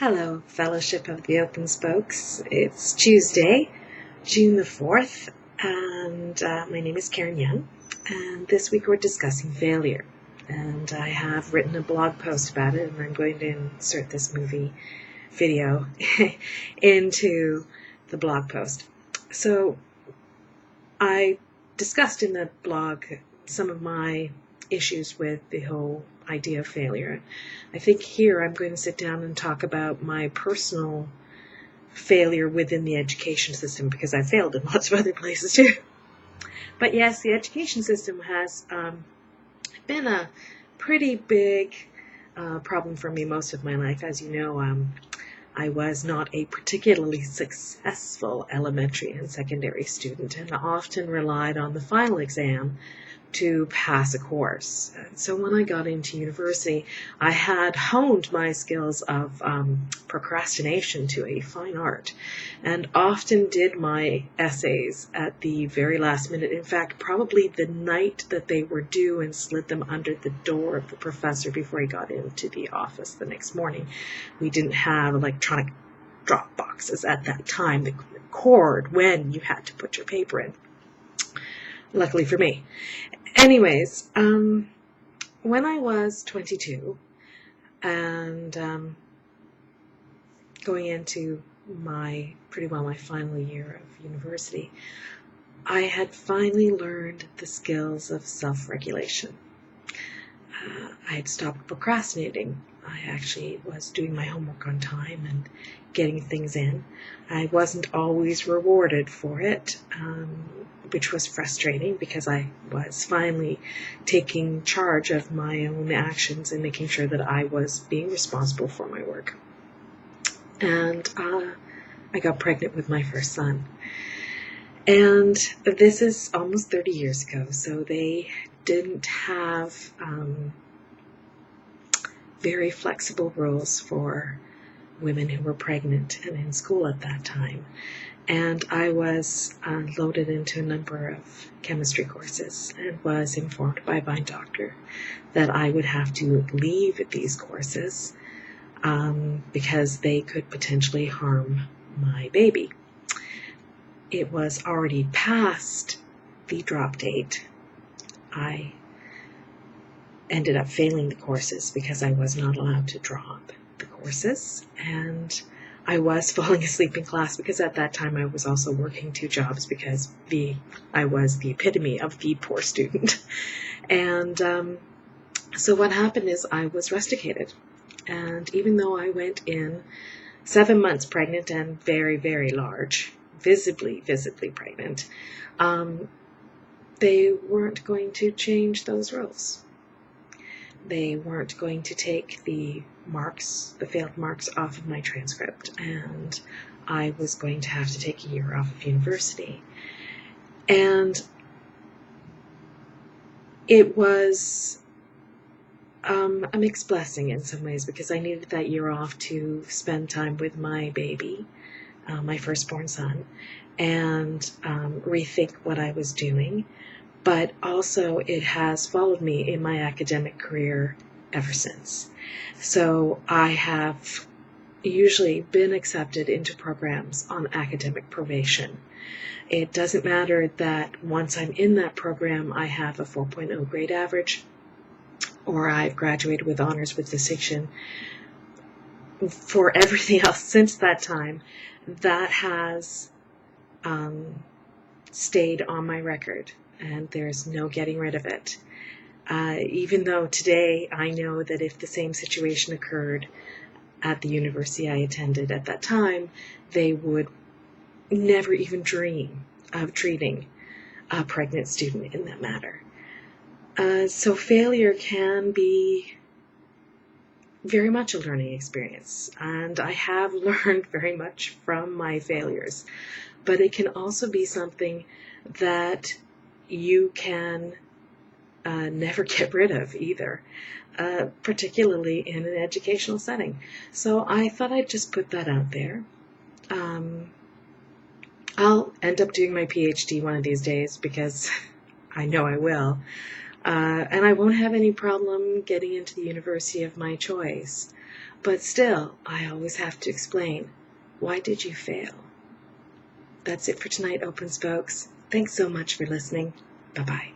Hello, Fellowship of the Open Spokes. It's Tuesday, June the 4th, and my name is Karen Young, and this week we're discussing failure. And I have written a blog post about it, and I'm going to insert this video into the blog post. So I discussed in the blog some of my issues with the whole idea of failure. I think here I'm going to sit down and talk about my personal failure within the education system, because I failed in lots of other places too. But yes, the education system has been a pretty big problem for me most of my life. As you know, I was not a particularly successful elementary and secondary student, and often relied on the final exam to pass a course. So when I got into university, I had honed my skills of procrastination to a fine art, and often did my essays at the very last minute. In fact, probably the night that they were due, and slid them under the door of the professor before he got into the office the next morning. We didn't have electronic drop boxes at that time that could record when you had to put your paper in. Luckily for me. Anyways, when I was 22 and going into my final year of university, I had finally learned the skills of self-regulation. I had stopped procrastinating. I actually was doing my homework on time and getting things in. I wasn't always rewarded for it, which was frustrating, because I was finally taking charge of my own actions and making sure that I was being responsible for my work. And I got pregnant with my first son. And this is almost 30 years ago, so they didn't have very flexible rules for women who were pregnant and in school at that time. And I was loaded into a number of chemistry courses, and was informed by my doctor that I would have to leave these courses because they could potentially harm my baby. It was already past the drop date. I ended up failing the courses because I was not allowed to drop the courses, and I was falling asleep in class, because at that time I was also working 2 jobs, because I was the epitome of the poor student. And so what happened is I was rusticated, and even though I went in 7 months pregnant and very, very large, visibly pregnant, they weren't going to change those rules. They weren't going to take the failed marks off of my transcript, and I was going to have to take a year off of university. And it was a mixed blessing in some ways, because I needed that year off to spend time with my baby, my firstborn son, and rethink what I was doing. But also it has followed me in my academic career ever since. So I have usually been accepted into programs on academic probation. It doesn't matter that once I'm in that program I have a 4.0 grade average, or I've graduated with honors with distinction. For everything else since that time, that has stayed on my record, and there's no getting rid of it. Even though today I know that if the same situation occurred at the university I attended at that time, they would never even dream of treating a pregnant student in that manner. So failure can be very much a learning experience, and I have learned very much from my failures. But it can also be something that you can never get rid of either, particularly in an educational setting. So I thought I'd just put that out there. I'll end up doing my PhD one of these days, because I know I will. And I won't have any problem getting into the university of my choice. But still, I always have to explain, why did you fail? That's it for tonight, Open Spokes. Thanks so much for listening. Bye-bye.